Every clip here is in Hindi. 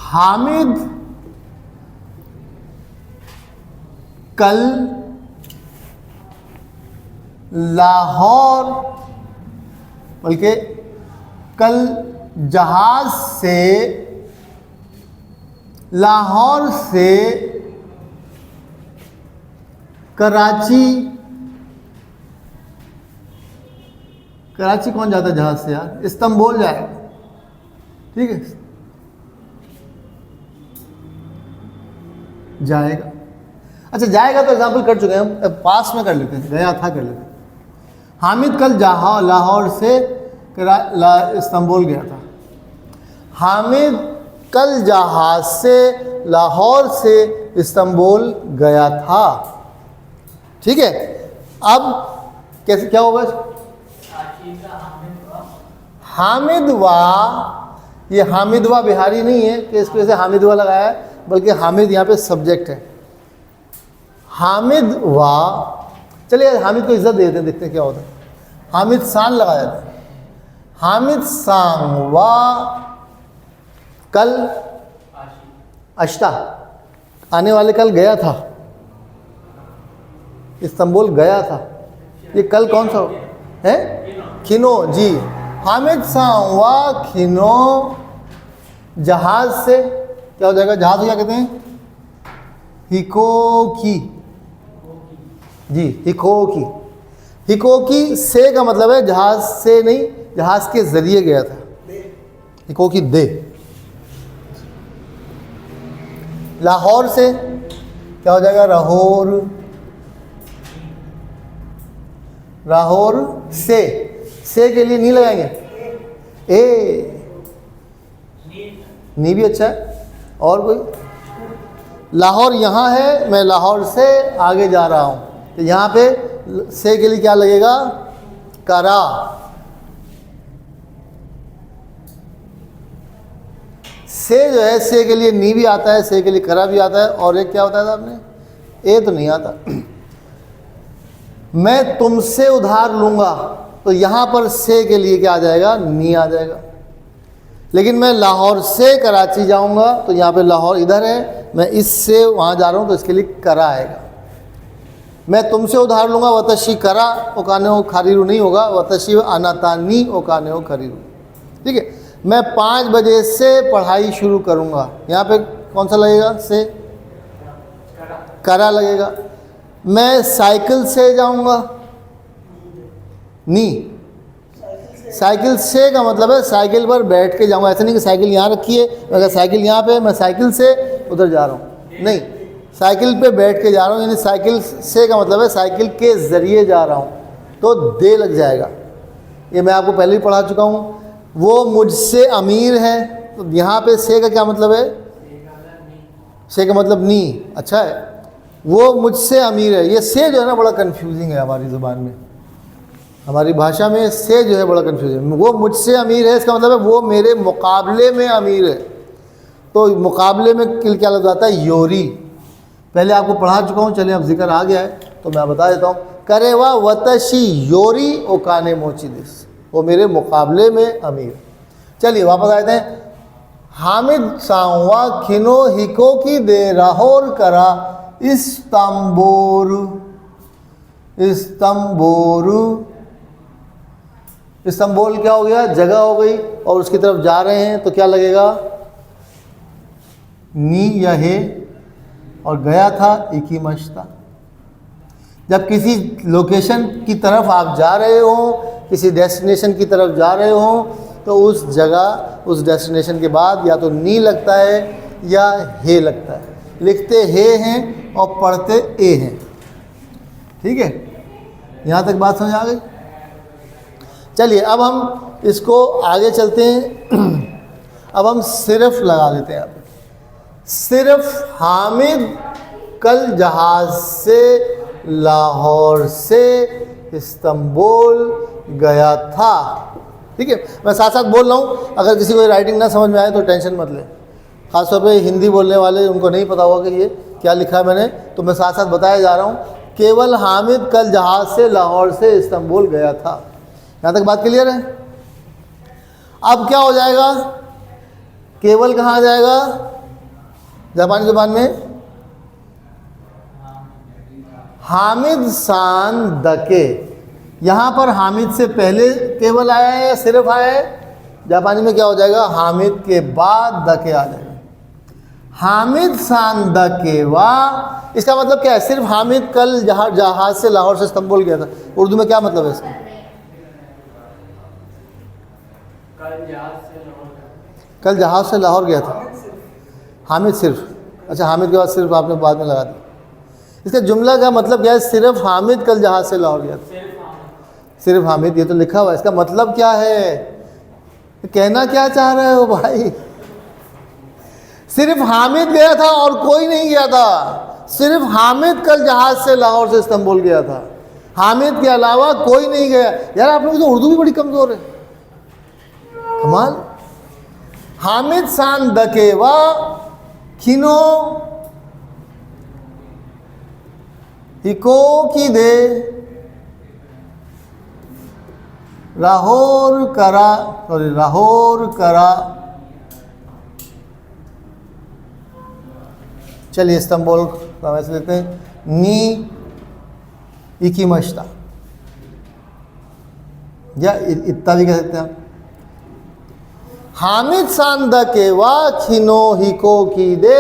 हामिद कल लाहौर, बल्कि कल जहाज से लाहौर से कराची, कराची कौन जाता है जहाज से यार, इस्तांबुल जाएगा, ठीक है, जाएगा। अच्छा जाएगा तो एग्जाम्पल कर चुके हैं हम, पास में कर लेते हैं, गया था कर लेते हैं। हामिद कल लाहौर से इस्तांबुल गया था। हामिद कल जहाज से लाहौर से इस्तांबुल गया था, ठीक है। अब कैसे क्या होगा, हामिद वाह, ये हामिद वाह बिहारी नहीं है कि इसको ऐसे हामिद वाह लगाया है, बल्कि हामिद यहाँ पे सब्जेक्ट है। हामिद वाह, चलिए हामिद को इज्जत देते हैं, देखते हैं क्या होता है। हामिद सान लगाया था, हामिद सांग वाह कल अश्ता, आने वाले कल गया था, इस्तांबुल गया था, ये कल कौन सा है, खिनो जी। हामिद सांग वाह खिनो जहाज से, क्या हो जाएगा, जहाज को क्या कहते हैं, हिकोकी जी, हिकोकी। हिकोकी से का मतलब है जहाज से नहीं, जहाज के जरिए गया था, हिकोकी दे। लाहौर से क्या हो जाएगा, लाहौर, लाहौर से के लिए नी लगाएंगे, ए नी भी अच्छा है। और कोई, लाहौर यहाँ है, मैं लाहौर से आगे जा रहा हूँ, तो यहाँ पे से के लिए क्या लगेगा, करा। से जो है, से के लिए नी भी आता है, से के लिए करा भी आता है, और एक क्या होता है आपने, ए तो नहीं आता। मैं तुमसे उधार लूँगा, तो यहाँ पर से के लिए क्या आ जाएगा, नी आ जाएगा। लेकिन मैं लाहौर से कराची जाऊँगा, तो यहाँ पे लाहौर इधर है, मैं इससे वहाँ जा रहा हूँ, तो इसके लिए करा आएगा। मैं तुमसे उधार लूँगा, वतशी करा ओकाने हो खारीरू नहीं होगा, वतशी अनातानी ओकाने हो खरीरू, ठीक है। मैं 5 बजे से पढ़ाई शुरू करूँगा, यहाँ पे कौन सा लगेगा, से करा लगेगा। मैं साइकिल से जाऊँगा, नी, साइकिल से का मतलब है साइकिल पर बैठ के जाऊँगा, ऐसा नहीं कि साइकिल यहाँ रखी है, अगर साइकिल यहाँ पे, मैं साइकिल से उधर जा रहा हूँ, नहीं, साइकिल पे बैठ के जा रहा हूँ, यानी साइकिल से का मतलब है साइकिल के ज़रिए जा रहा हूँ, तो दे लग जाएगा। ये मैं आपको पहले ही पढ़ा चुका हूँ। वो मुझसे अमीर है, तो यहाँ पे से का क्या मतलब है, से का मतलब नी, अच्छा है। वो मुझसे अमीर है, ये से जो है ना बड़ा कन्फ्यूजिंग है हमारी ज़ुबान में, हमारी भाषा में से जो है बड़ा कन्फ्यूजिंग। वो मुझसे अमीर है, इसका मतलब है वो मेरे मुकाबले में अमीर है, तो मुकाबले में क्या लग जाता है, योरी। पहले आपको पढ़ा चुका हूँ, चलिए अब जिक्र आ गया है तो मैं बता देता हूँ। करे वा वतशी योरी ओकाने मोचिदिस, वो मेरे मुकाबले में अमीर। चलिए वापस आते हैं। हामिद सांवा खिनो हिको की दे राहोर करा इस्तांबुल, इस्तांबुल, इस्तांबुल क्या हो गया, जगह हो गई, और उसकी तरफ जा रहे हैं तो क्या लगेगा, नी या हे, और गया था इकी मश्ता। जब किसी लोकेशन की तरफ आप जा रहे हो, किसी डेस्टिनेशन की तरफ जा रहे हो, तो उस जगह, उस डेस्टिनेशन के बाद या तो नी लगता है या हे लगता है। लिखते हे हैं और पढ़ते ए हैं, ठीक है। यहाँ तक बात समझ आ गई। चलिए अब हम इसको आगे चलते हैं। अब हम सिर्फ लगा लेते हैं। सिर्फ हामिद कल जहाज़ से लाहौर से इस्तांबुल गया था, ठीक है। मैं साथ साथ बोल रहा हूँ, अगर किसी को राइटिंग ना समझ में आए तो टेंशन मत ले। ख़ासतौर पे हिंदी बोलने वाले, उनको नहीं पता होगा कि ये क्या लिखा है मैंने, तो मैं साथ साथ बताया जा रहा हूँ। केवल हामिद कल जहाज़ से लाहौर से इस्तांबुल गया था। यहाँ तक बात क्लियर है। अब क्या हो जाएगा, केवल कहाँ आ जाएगा, जापानी ज़ुबान में हामिद सान दके, यहाँ पर हामिद से पहले केवल आया है या सिर्फ आया है? जापानी में क्या हो जाएगा? हामिद के बाद दके आ जाएगा। हामिद सान दके वा, इसका मतलब क्या है? सिर्फ हामिद कल जहाज से लाहौर से इस्तांबुल गया था। उर्दू में क्या मतलब है इसका? कल जहाज से लाहौर गया था। हामिद सिर्फ, अच्छा हामिद के बाद सिर्फ आपने बाद में लगा दिया। इसका जुमला का मतलब क्या है? सिर्फ हामिद कल जहाज से लाहौर गया था। सिर्फ हामिद, ये तो लिखा हुआ है, इसका मतलब क्या है? कहना क्या चाह रहे हो भाई? सिर्फ हामिद गया था और कोई नहीं गया था। सिर्फ हामिद कल जहाज से लाहौर से इस्तांबुल गया था, हामिद के अलावा कोई नहीं गया। यार आप लोगों की तो उर्दू भी बड़ी कमजोर है, कमाल। हामिद सान दके वा खिनो हिको की दे लाहौर करा, सॉरी लाहौर करा, चलिए इस्तांबुल का वैसे लेते हैं, नी इकी मश्ता, या इतना भी कह सकते हैं। हामिद सांदा के वा खिनो हिको की दे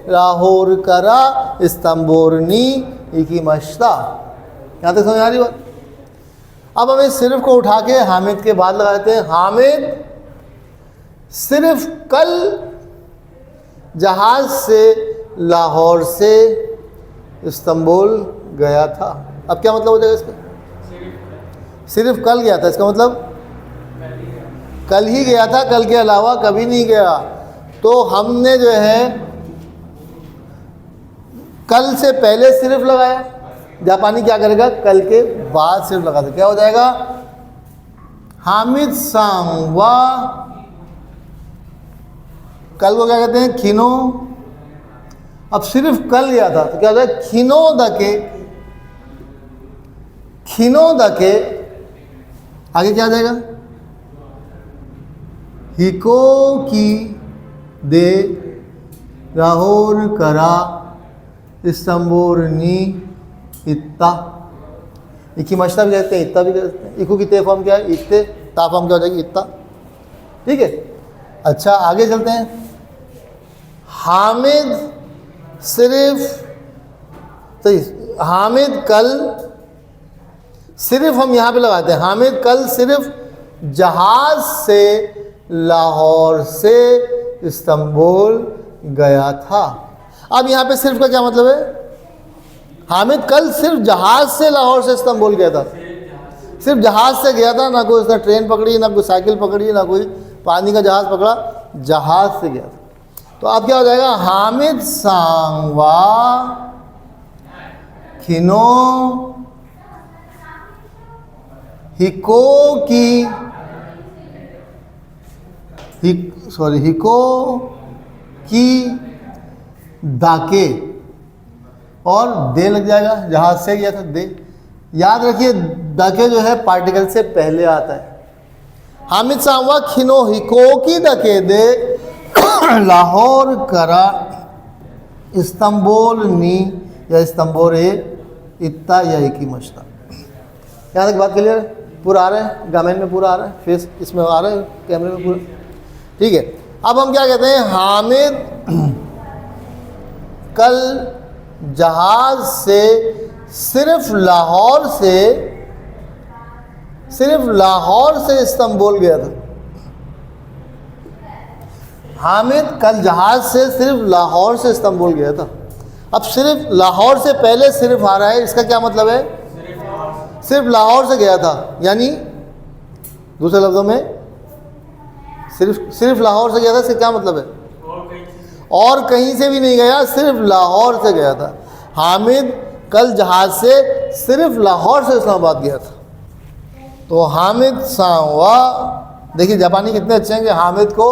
लाहौर करा इस्तांबुल नी इकी मश्ता। यहाँ तक समझ आ रही बात? अब हम इस सिर्फ को उठा के हामिद के बाद लगा देते हैं। हामिद सिर्फ कल जहाज से लाहौर से इस्तांबुल गया था। अब क्या मतलब हो जाएगा इसका? सिर्फ कल गया था, इसका मतलब कल ही गया था, कल के अलावा कभी नहीं गया। तो हमने जो है कल से पहले सिर्फ लगाया, जापानी क्या करेगा? कल के बाद सिर्फ लगा दे, क्या हो जाएगा? हामिद सांगवा, कल को क्या कहते हैं? खिनो। अब सिर्फ कल गया था तो क्या हो जाएगा? खिनो दके, खिनो दके, आगे क्या आ जाएगा? हिको की दे लाहौर करा इस्तांबुल नी इत्ता। इकी मश्ता भी कहते हैं, इत्ता भी कहते हैं। इकू की ते फॉर्म क्या है? इत्ते। ता फॉर्म क्या हो जाएगी? इत्ता। ठीक है, अच्छा आगे चलते हैं। हामिद सिर्फ, तो हामिद कल, सिर्फ हम यहाँ पे लगाते हैं। हामिद कल सिर्फ जहाज से लाहौर से इस्तांबुल गया था। अब यहाँ पे सिर्फ का क्या मतलब है? हामिद कल सिर्फ जहाज से लाहौर से इस्तांबुल गया था, सिर्फ जहाज से गया था, ना कोई उसने ट्रेन पकड़ी, ना कोई साइकिल पकड़ी, ना कोई पानी का जहाज पकड़ा, जहाज से गया था। तो अब क्या हो जाएगा? हामिद सांगवा खिनो हिको की, हिको की दाके, और दे लग जाएगा, जहाज से गया था दे। याद रखिए दके जो है पार्टिकल से पहले आता है। हामिद सांगवा खिनो हिको की दके दे लाहौर करा इस्तांबुल नी, या इस्तांबुल इत्ता या इकी मश्ता। यहाँ तक बात क्लियर है? पूरा आ रहा है, गामेन में पूरा आ रहा है, फेस इसमें आ रहा है, कैमरे में पूरा, ठीक है। अब हम क्या कहते हैं? हामिद कल जहाज से सिर्फ लाहौर से इस्तांबुल गया था। हामिद कल जहाज से सिर्फ लाहौर से इस्तांबुल गया था। अब सिर्फ लाहौर से पहले सिर्फ आ रहा है, इसका क्या मतलब है? सिर्फ लाहौर से गया था, यानी दूसरे लफ्जों में सिर्फ लाहौर से गया था, इसका क्या मतलब है? और कहीं से भी नहीं गया, सिर्फ लाहौर से गया था। हामिद कल जहाज से सिर्फ लाहौर से इस्लामाबाद गया था। तो हामिद सांवा, देखिए जापानी कितने अच्छे हैं कि हामिद को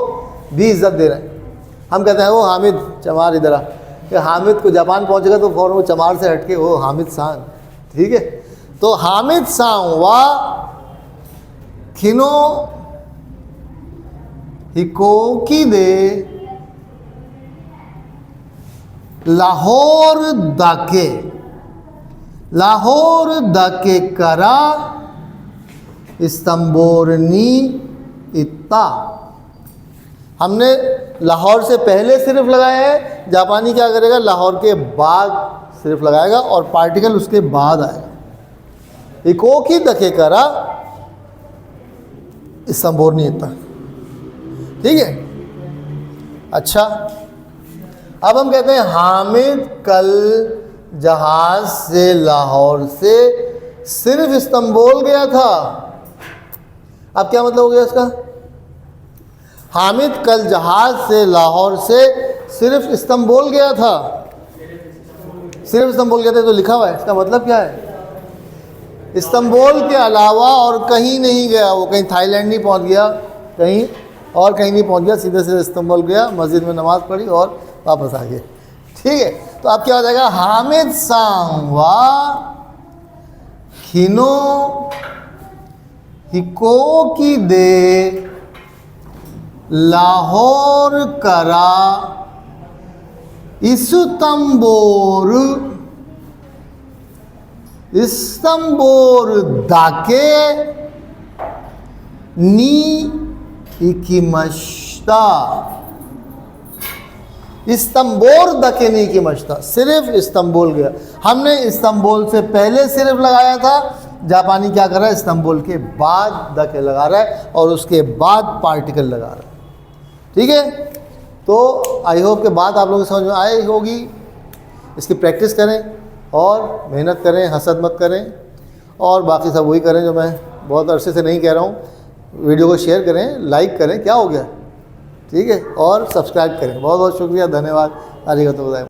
भी इज्जत दे रहे हैं। हम कहते हैं वो हामिद चमार इधर आ, कि हामिद को जापान पहुंचेगा तो फौरन वो चमार से हटके वो हामिद सांग, ठीक है। तो हामिद सांवा खिनो हिको की दे लाहौर दाके, लाहौर दाके करा इस्तंबोरनी इत्ता। हमने लाहौर से पहले सिर्फ लगाया है, जापानी क्या करेगा, लाहौर के बाद सिर्फ लगाएगा और पार्टिकल उसके बाद आएगा। इको की दके करा इस्तंबोरनी इत्ता। ठीक है, अच्छा। अब हम कहते हैं हामिद कल जहाज से लाहौर से सिर्फ इस्तांबुल गया था। अब क्या मतलब हो गया इसका? हामिद कल जहाज से लाहौर से सिर्फ इस्तांबुल गया था। सिर्फ इस्तांबुल गया था तो लिखा हुआ है, इसका मतलब क्या है? इस्तांबुल के अलावा और कहीं नहीं गया। वो कहीं थाईलैंड नहीं पहुंच गया, कहीं और कहीं नहीं पहुंच गया, सीधे सीधे इस्तांबुल गया, मस्जिद में नमाज पढ़ी और वापस आ गए। ठीक है, तो अब क्या हो जाएगा? हामिद सांगवा खिनो हिको की दे लाहौर करा इस्तंबुल दाके नी इकिमश्ता। इस्तंबुल दके नी इकिमश्ता, सिर्फ इस्तंबुल गया। हमने इस्तंबुल से पहले सिर्फ लगाया था, जापानी क्या कर रहा है? इस्तंबुल के बाद दके लगा रहा है और उसके बाद पार्टिकल लगा रहा है। ठीक है, तो आई होप के बात आप लोगों को समझ में आई होगी। इसकी प्रैक्टिस करें और मेहनत करें, हसद मत करें और बाकी सब वही करें जो मैं बहुत अरसे से नहीं कह रहा हूँ। वीडियो को शेयर करें, लाइक करें, क्या हो गया? ठीक है, और सब्सक्राइब करें। बहुत बहुत शुक्रिया, धन्यवाद। आरिगातो गोजाइमासु।